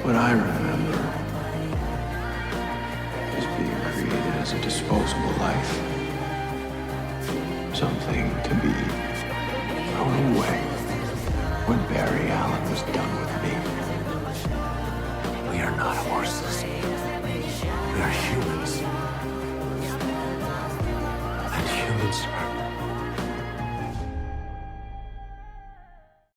What I remember is being created as a disposable life. Something to be thrown away when Barry Allen was done with me. We are not horses. We are humans. And humans